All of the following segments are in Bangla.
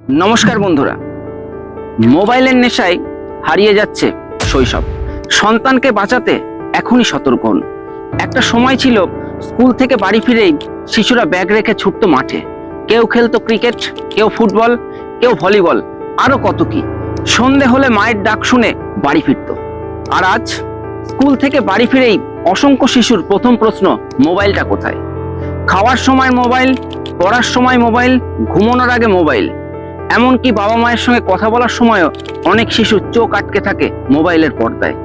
নমস্কার বন্ধুরা, মোবাইলের নেশায় হারিয়ে যাচ্ছে শৈশব। সন্তানকে বাঁচাতে এখনই সতর্ক হন। একটা সময় ছিল স্কুল থেকে বাড়ি ফিরেই শিশুরা ব্যাগ রেখে ছুটতো মাঠে। কেউ খেলতো ক্রিকেট, কেউ ফুটবল, কেউ ভলিবল, আরো কত কি। সন্ধে হলে মায়ের ডাক শুনে বাড়ি ফিরতো। আর আজ স্কুল থেকে বাড়ি ফিরেই অসংখ্য শিশুর প্রথম প্রশ্ন, মোবাইলটা কোথায়? খাওয়ার সময় মোবাইল, পড়ার সময় মোবাইল, ঘুমানোর আগে মোবাইল। এমনকি বাবা মায়ের সঙ্গে কথা বলার সময়ও অনেক শিশুর চোখ আটকে থাকে মোবাইলের পর্দায়।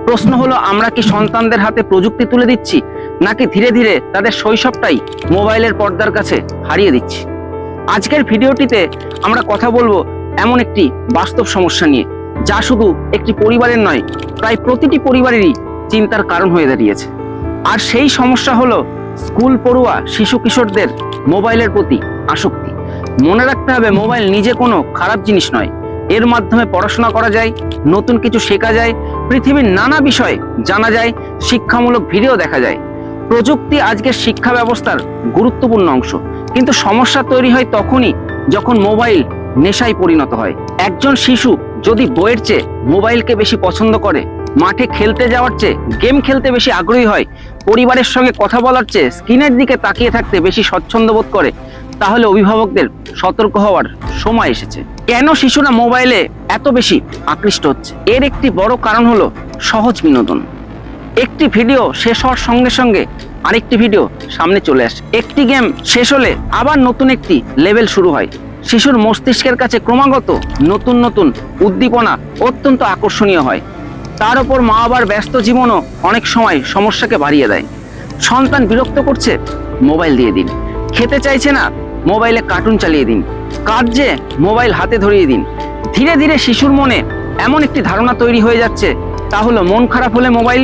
প্রশ্ন হলো, আমরা কি সন্তানদের হাতে প্রযুক্তি তুলে দিচ্ছি, নাকি ধীরে ধীরে তাদের শৈশবটাই মোবাইলের পর্দার কাছে হারিয়ে দিচ্ছি? আজকের ভিডিওটিতে আমরা কথা বলবো এমন একটি বাস্তব সমস্যা নিয়ে, যা শুধু একটি পরিবারের নয়, প্রায় প্রতিটি পরিবারেরই চিন্তার কারণ হয়ে দাঁড়িয়েছে। আর সেই সমস্যা হলো স্কুল পড়ুয়া শিশু কিশোরদের মোবাইলের প্রতি আসক্তি। মনে রাখতে হবে, মোবাইল নিজে কোনো খারাপ জিনিস নয়। এর মাধ্যমে পড়াশোনা করা যায়, নতুন কিছু শেখা যায়, পৃথিবীর নানা বিষয় জানা যায়, শিক্ষামূলক ভিডিও দেখা যায়। প্রযুক্তি আজকের শিক্ষা ব্যবস্থার গুরুত্বপূর্ণ অংশ, কিন্তু সমস্যা তৈরি হয় তখনই যখন মোবাইল নেশায় পরিণত হয়। একজন শিশু যদি বইয়ের চেয়ে মোবাইলকে বেশি পছন্দ করে, মাঠে খেলতে যাওয়ার চেয়ে গেম খেলতে বেশি আগ্রহী হয়, পরিবারের সঙ্গে কথা বলার চেয়ে স্ক্রিনের দিকে তাকিয়ে থাকতে বেশি স্বচ্ছন্দ বোধ করে, তাহলে অভিভাবকদের সতর্ক হওয়ার সময় এসেছে। কেন শিশুরা মোবাইলে এত বেশি আকৃষ্ট হচ্ছে? এর একটি বড় কারণ হলো সহজ বিনোদন। একটি ভিডিও শেষ হওয়ার সঙ্গে সঙ্গে আরেকটি ভিডিও সামনে চলে আসে। একটি গেম শেষ হলে আবার নতুন একটি লেভেল শুরু হয়। শিশুর মস্তিষ্কের কাছে ক্রমাগত নতুন নতুন উদ্দীপনা অত্যন্ত আকর্ষণীয় হয়। তার উপর মা বাবার ব্যস্ত জীবনও অনেক সময় সমস্যাকে বাড়িয়ে দেয়। সন্তান বিরক্ত করছে, মোবাইল দিয়ে দিন। খেতে চাইছে না, মোবাইলে কার্টুন চালিয়ে দিন। কাঁদছে, মোবাইল হাতে ধরিয়ে দিন। ধীরে ধীরে শিশুর মনে এমন একটি ধারণা তৈরি হয়ে যাচ্ছে, তা হলো মন খারাপ হলে মোবাইল,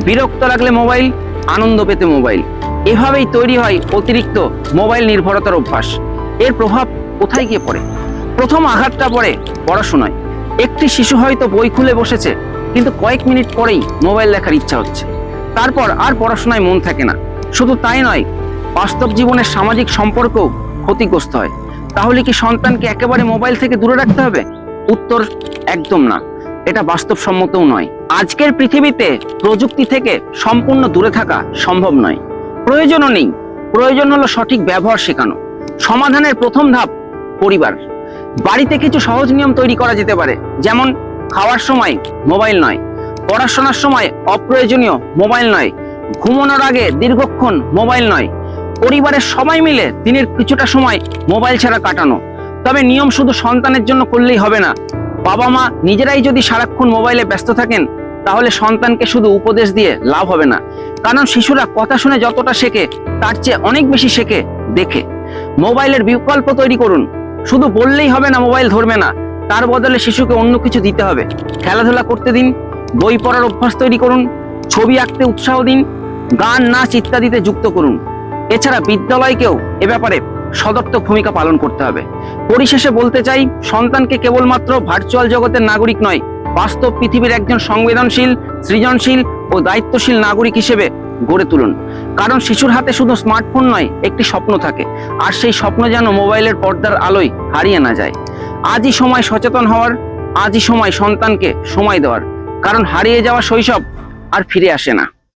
বিরক্ত লাগলে মোবাইল, আনন্দ পেতে মোবাইল। এভাবেই তৈরি হয় অতিরিক্ত মোবাইল নির্ভরতার অভ্যাস। এর প্রভাব কোথায় গিয়ে পড়ে? প্রথম আঘাতটা পড়ে পড়াশোনায়। একটি শিশু হয়তো বই খুলে বসেছে, কিন্তু কয়েক মিনিট পরেই মোবাইল দেখার ইচ্ছা হচ্ছে। তারপর আর পড়াশোনায় মন থাকে না। শুধু তাই নয়, বাস্তব জীবনের সামাজিক সম্পর্কও ক্ষতিগ্রস্ত হয়। তাহলে কি সন্তানকে একেবারে মোবাইল থেকে দূরে রাখতে হবে? উত্তর, একদম না। এটা বাস্তবসম্মতও নয়। আজকের পৃথিবীতে প্রযুক্তি থেকে সম্পূর্ণ দূরে থাকা সম্ভব নয়, প্রয়োজনও নেই। প্রয়োজন হলো সঠিক ব্যবহার শেখানো। সমাধানের প্রথম ধাপ পরিবার। বাড়িতে কিছু সহজ নিয়ম তৈরি করা যেতে পারে, যেমন খাওয়ার সময় মোবাইল নয়, পড়াশোনার সময় অপ্রয়োজনীয় মোবাইল নয়, ঘুমানোর আগে দীর্ঘক্ষণ মোবাইল নয়। পরিবারের সবাই মিলে দিনের কিছুটা সময় মোবাইল ছাড়া কাটানো। তবে নিয়ম শুধু সন্তানের জন্য করলেই হবে না। বাবা মা নিজেরাই যদি সারাক্ষণ মোবাইলে ব্যস্ত থাকেন, তাহলে সন্তানকে শুধু উপদেশ দিয়ে লাভ হবে না। কারণ শিশুরা কথা শুনে যতটা শেখে, তার চেয়ে অনেক বেশি শেখে দেখে। মোবাইলের বিকল্প তৈরি করুন। শুধু বললেই হবে না মোবাইল ধরবে না, তার বদলে শিশুকে অন্য কিছু দিতে হবে। খেলাধুলা করতে দিন, বই পড়ার অভ্যাস তৈরি করুন, ছবি আঁকতে উৎসাহ দিন, গান নাচ ইত্যাদিতে যুক্ত করুন। এছাড়া বিদ্যালয়কেও এ ব্যাপারে সদর্থক ভূমিকা পালন করতে হবে। পরিশেষে বলতে চাই, সন্তানকে কেবলমাত্র ভার্চুয়াল জগতের নাগরিক নয়, বাস্তব পৃথিবীর একজন সংবেদনশীল, সৃজনশীল ও দায়িত্বশীল নাগরিক হিসেবে গড়ে তুলুন। কারণ শিশুর হাতে শুধু স্মার্টফোন নয়, একটি স্বপ্ন থাকে। আর সেই স্বপ্ন যেন মোবাইলের পর্দার আলোয় হারিয়ে না যায়। আজই সময় সচেতন হওয়ার, আজই সময় সন্তানকে সময় দেওয়ার। কারণ হারিয়ে যাওয়া শৈশব আর ফিরে আসে না।